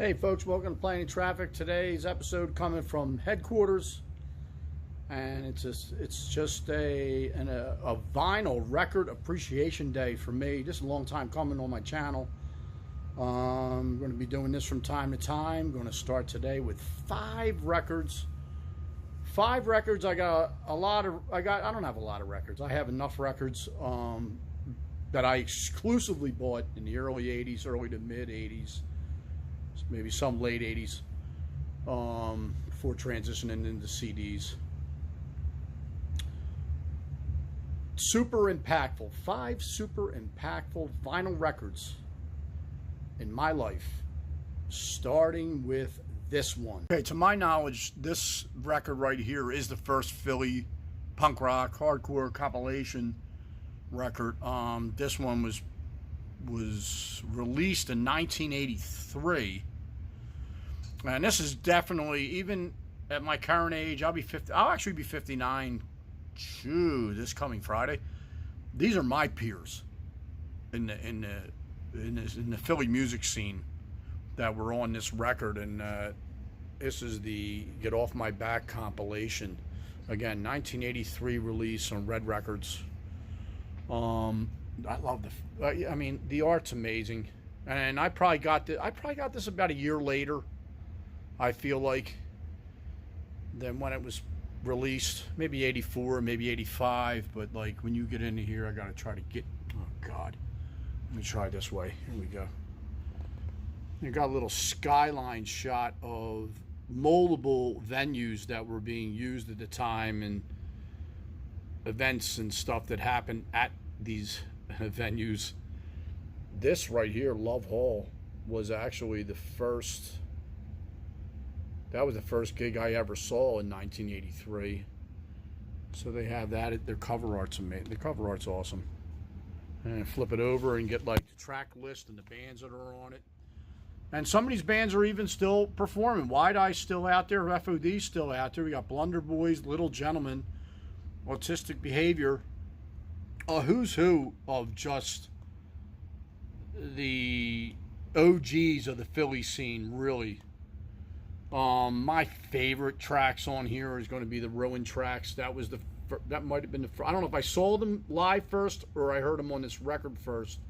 Hey folks, welcome to Planning Traffic. Today's episode coming from headquarters, and it's just a vinyl record appreciation day for me. This is a long time coming on my channel. I'm going to be doing this from time to time. I'm going to start today with 5 records. 5 records. I don't have a lot of records. I have enough records that I exclusively bought in the early 80s, early to mid 80s. Maybe some late 80s before transitioning into CDs. Super impactful. 5 super impactful vinyl records in my life, starting with this one. Okay, to my knowledge, this record right here is the first Philly punk rock hardcore compilation record. This one was released in 1983, and this is definitely, even at my current age, I'll actually be 59 this coming Friday. These are my peers in the Philly music scene that were on this record, and this is the Get Off My Back compilation. Again, 1983 release on Red Records. I love the art's amazing, and I probably got this about a year later, I feel like, than when it was released. Maybe 84, maybe 85, but like when you get into here, I gotta try to get, oh God, let me try this way. Here we go. You got a little skyline shot of multiple venues that were being used at the time, and events and stuff that happened at these venues. This right here, Love Hall, was actually the first gig I ever saw in 1983. So they have that. Their cover art's amazing. The cover art's awesome. And flip it over and get like the track list and the bands that are on it. And some of these bands are even still performing. Wide Eye's still out there. FOD's still out there. We got Blunder Boys, Little Gentlemen, Autistic Behavior. A who's who of just the OGs of the Philly scene, really. My favorite tracks on here is going to be the Ruin tracks. That might have been the first. I don't know if I saw them live first or I heard them on this record first,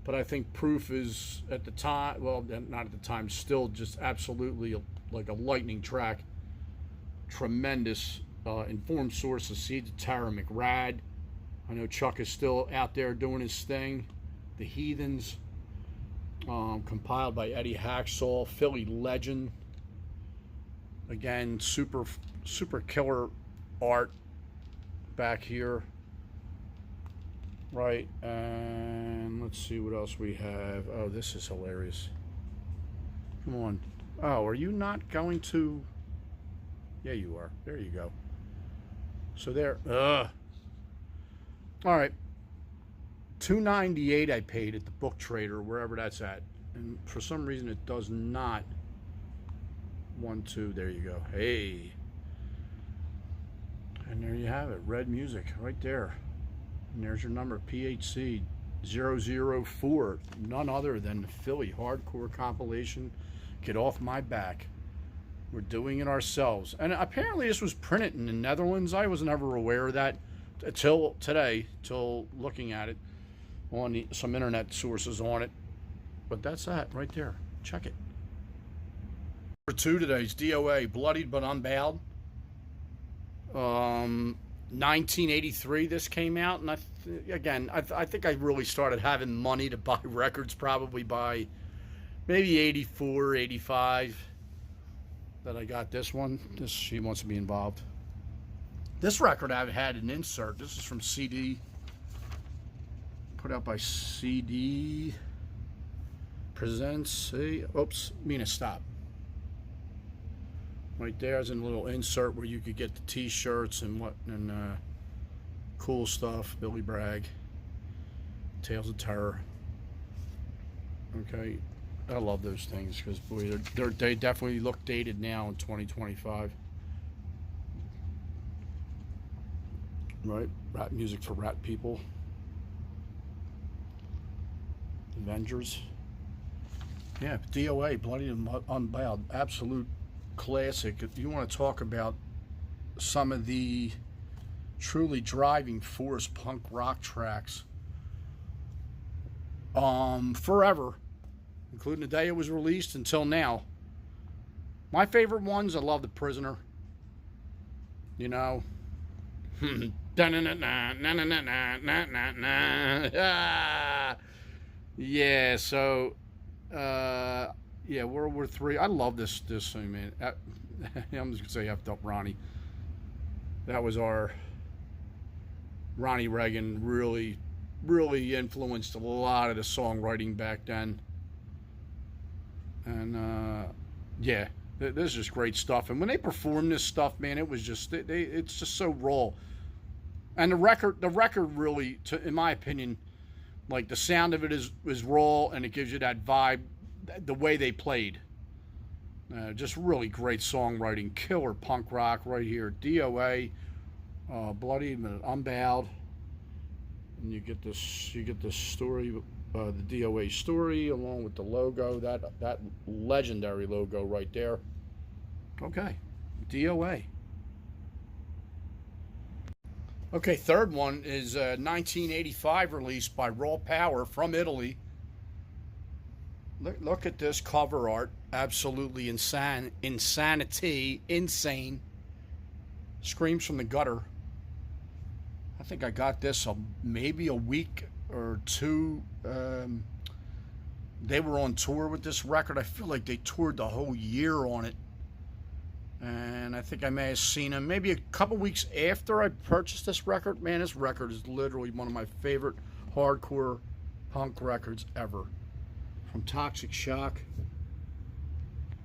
but I think Proof is, at the time, well, not at the time, still just absolutely like a lightning track. Tremendous. Informed Sources, Seeds of Tara, McRad. I know Chuck is still out there doing his thing. The Heathens, compiled by Eddie Hacksaw. Philly Legend. Again, super killer art back here. Right, and let's see what else we have. Oh, this is hilarious. Come on. Oh, are you not going to? Yeah, you are. There you go. So there. All right. $2.98 I paid at the Book Trader, wherever that's at, and for some reason it does not. 1, 2. There you go. Hey. And there you have it. Red Music right there. And there's your number, PHC 004. None other than the Philly hardcore compilation, Get Off My Back. We're doing it ourselves. And apparently this was printed in the Netherlands. I was never aware of that until today, till looking at it on some internet sources on it. But that's that right there. Check it. Number 2 today is DOA, Bloodied But Unbowed. 1983 this came out, and I think I really started having money to buy records probably by maybe 84, 85. That I got this one. She Wants to Be Involved. This record I've had an insert. This is from CD. Put out by CD. Presents. Oops. Mina, stop. Right there's a little insert where you could get the T-shirts and cool stuff. Billy Bragg. Tales of Terror. Okay. I love those things because, boy, they definitely look dated now in 2025. Right? Rap music for rat people. Avengers. Yeah, DOA, Bloody and Unbowed, absolute classic. If you want to talk about some of the truly driving force punk rock tracks, forever, including the day it was released until now. My favorite ones, I love The Prisoner. You know, yeah. So, yeah, World War III. I love this thing, man. I'm just gonna say effed up Ronnie. That was our Ronnie Reagan. Really influenced a lot of the songwriting back then. And yeah, this is just great stuff. And when they performed this stuff, man, it was just it's just so raw. And the record really, in my opinion, like the sound of it is raw, and it gives you that vibe, the way they played. Just really great songwriting, killer punk rock right here. DOA, Bloody and Unbowed, and you get this story, the DOA story, along with the logo, that legendary logo right there. Okay, DOA. Okay, third one is 1985 release by Raw Power from Italy. Look at this cover art. Absolutely insane. Screams from the gutter. I think I got this maybe a week or two. They were on tour with this record. I feel like they toured the whole year on it. And I think I may have seen them maybe a couple weeks after I purchased this record. Man, this record is literally one of my favorite hardcore punk records ever. From Toxic Shock.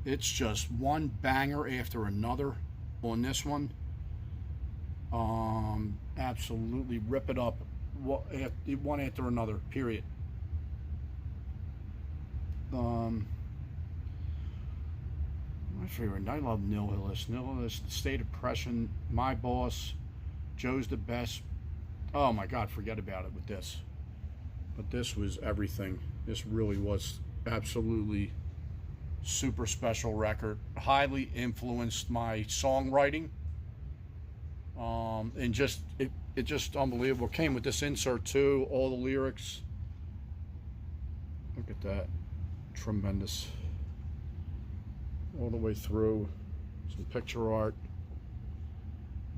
It's just one banger after another on this one. Absolutely rip it up one after another, period. My favorite, I love Nihilist, State of Depression, My Boss, Joe's the Best. Oh my God, forget about it with this. But this was everything. This really was absolutely super special record. Highly influenced my songwriting. And just it just unbelievable. Came with this insert too, all the lyrics. Look at that. Tremendous. All the way through. Some picture art.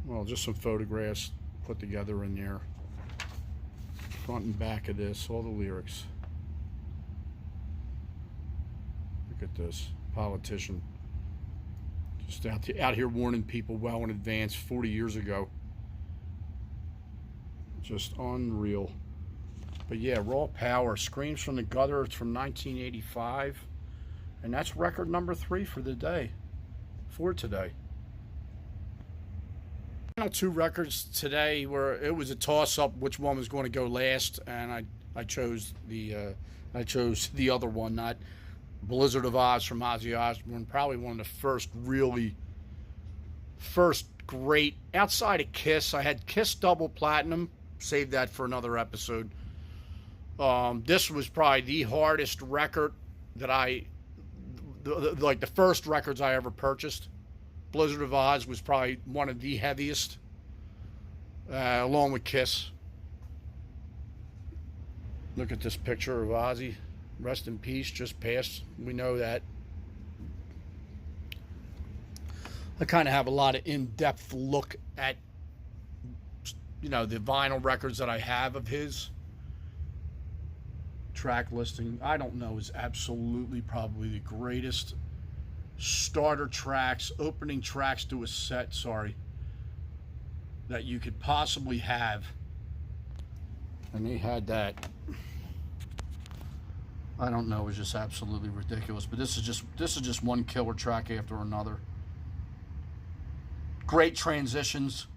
Well, just some photographs put together in there. Front and back of this, all the lyrics. Look at this. Politician. Just out here warning people well in advance 40 years ago. Just unreal. But yeah, Raw Power, Screams from the Gutter. It's from 1985. And that's record number 3 for the day. For today. Final 2 records today where it was a toss-up which one was going to go last, and I chose the other one, not Blizzard of Oz from Ozzy Osbourne. Probably one of the first great, outside of Kiss. I had Kiss Double Platinum. Save that for another episode. This was probably the hardest record that like the first records I ever purchased. Blizzard of Oz was probably one of the heaviest, along with Kiss. Look at this picture of Ozzy. Rest in peace, just passed. We know that. I kind of have a lot of in-depth look at, the vinyl records that I have of his. Track listing, I don't know, is absolutely probably the greatest starter tracks, opening tracks to a set, that you could possibly have. And they had that. I don't know, it was just absolutely ridiculous. But this is just one killer track after another. Great transitions.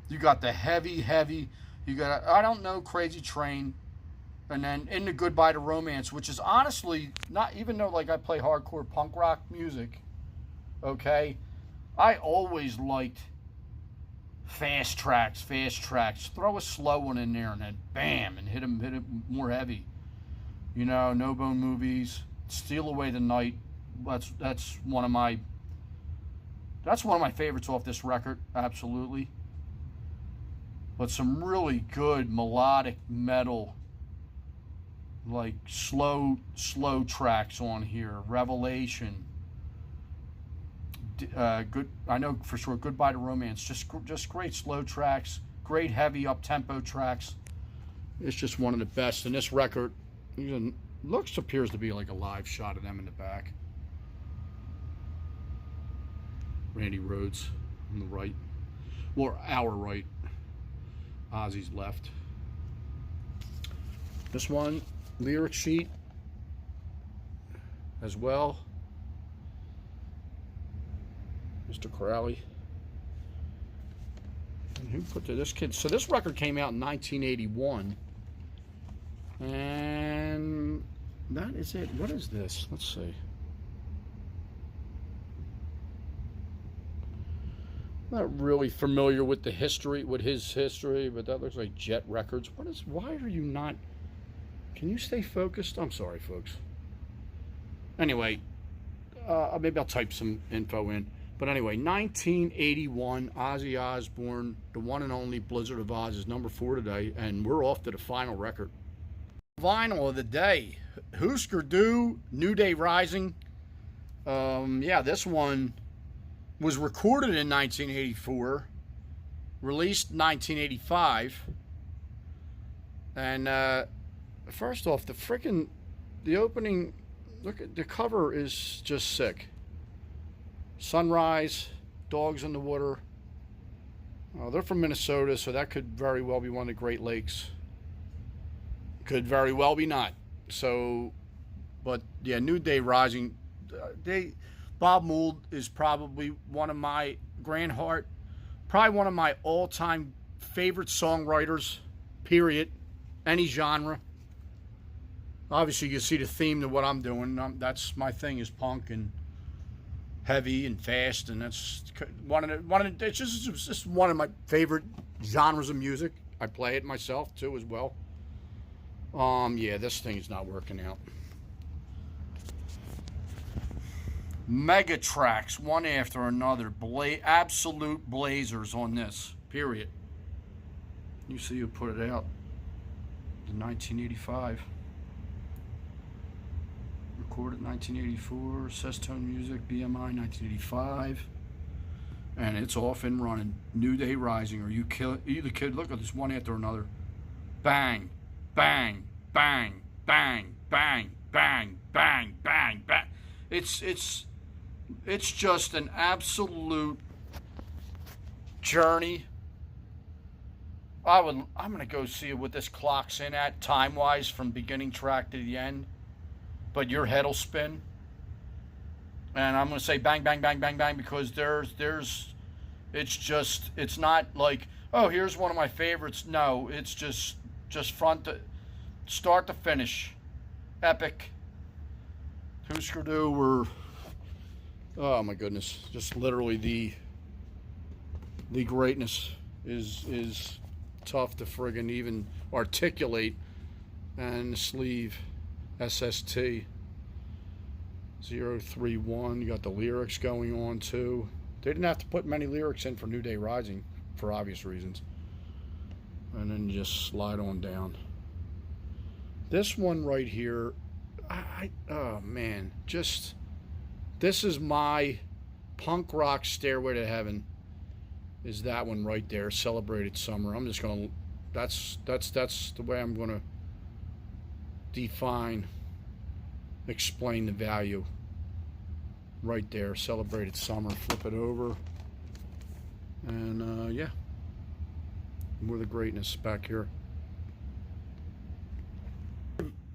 You got the heavy. You got, I don't know, Crazy Train. And then into Goodbye to Romance, which is honestly not, even though like I play hardcore punk rock music, okay, I always liked fast tracks. Throw a slow one in there and then bam, and hit him more heavy. No Bone Movies, Steal Away the Night. That's one of my favorites off this record, absolutely. But some really good melodic metal, like slow tracks on here. Revelation. Good. I know for sure. Goodbye to Romance. Just great slow tracks. Great heavy up tempo tracks. It's just one of the best. And this record, even appears to be like a live shot of them in the back. Randy Rhoads on the right, or our right. Ozzy's left. This one, lyric sheet as well. Mr. Crowley. And who put this kid? So this record came out in 1981. And that is it. What is this? Let's see. Not really familiar with the history, with his history, but that looks like Jet Records. Why are you not, can you stay focused? I'm sorry, folks. Anyway, maybe I'll type some info in. But anyway, 1981, Ozzy Osbourne, the one and only Blizzard of Oz, is number 4 today, and we're off to the final record. Vinyl of the day, Husker Du, New Day Rising. Yeah, this one was recorded in 1984, released in 1985, and first off, the opening, look at the cover is just sick. Sunrise, dogs in the water. They're from Minnesota, so that could very well be one of the Great Lakes. Could very well be not. So, but yeah, New Day Rising, Bob Mould is probably one of my, Grant Hart, probably one of my all-time favorite songwriters, period, any genre. Obviously, you see the theme to what I'm doing. That's my thing, is punk and heavy and fast, and that's it's just one of my favorite genres of music. I play it myself too as well. Yeah, this thing is not working out. Mega tracks, one after another. Absolute blazers on this, period. You see who put it out. In 1985. Recorded 1984. Sestone Music, BMI 1985. And it's off and running. New Day Rising. Or you the kid. Look at this, one after another. Bang, bang, bang, bang, bang, bang, bang, bang, bang. It's just an absolute journey. I'm gonna go see it what this clock's in at time-wise from beginning track to the end. But your head'll spin. And I'm gonna say bang, bang, bang, bang, bang, because it's not like, oh, here's one of my favorites. No, it's just start to finish. Epic. Husker Du were, oh my goodness, just literally the greatness is tough to friggin' even articulate. And the sleeve, SST 031, you got the lyrics going on too. They didn't have to put many lyrics in for New Day Rising for obvious reasons. And then you just slide on down. This one right here, oh man, just, this is my punk rock stairway to heaven, is that one right there, Celebrated Summer. I'm just gonna, that's the way I'm gonna explain the value right there. Celebrated Summer. Flip it over, and yeah, more of the greatness back here.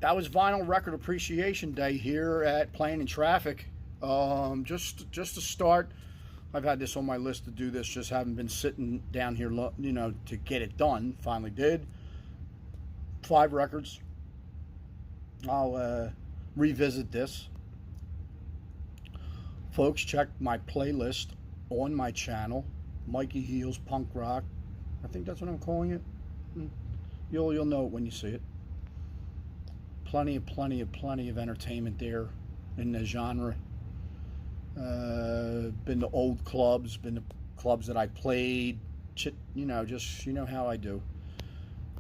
That was Vinyl Record Appreciation Day here at Playing in Traffic. Just to start, I've had this on my list to do this, just haven't been sitting down here, you know, to get it done. Finally did. 5 records. I'll revisit this. Folks, check my playlist on my channel, Mikey Heels Punk Rock. I think that's what I'm calling it. You'll know it when you see it. Plenty of entertainment there. in the genre. Been to old clubs, been to clubs that I played. Just how I do.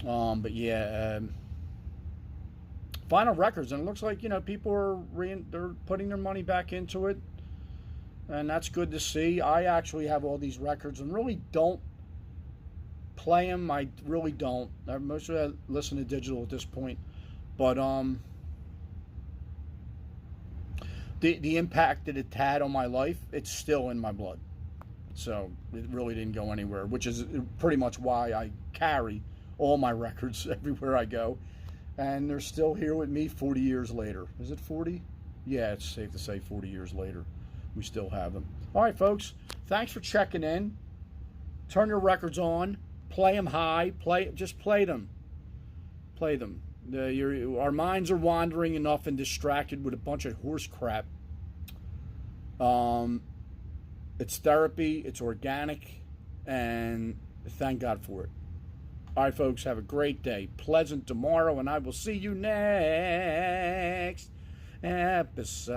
But yeah, Vinyl Records, and it looks like people are they're putting their money back into it, and that's good to see. I actually have all these records and really don't play them. I really don't. I mostly listen to digital at this point, but the impact that it had on my life, it's still in my blood. So it really didn't go anywhere, which is pretty much why I carry all my records everywhere I go. And they're still here with me 40 years later. Is it 40? Yeah, it's safe to say 40 years later. We still have them. All right, folks. Thanks for checking in. Turn your records on. Play them high. Just play them. Play them. Our minds are wandering enough and distracted with a bunch of horse crap. It's therapy. It's organic. And thank God for it. All right, folks, have a great day. Pleasant tomorrow, and I will see you next episode.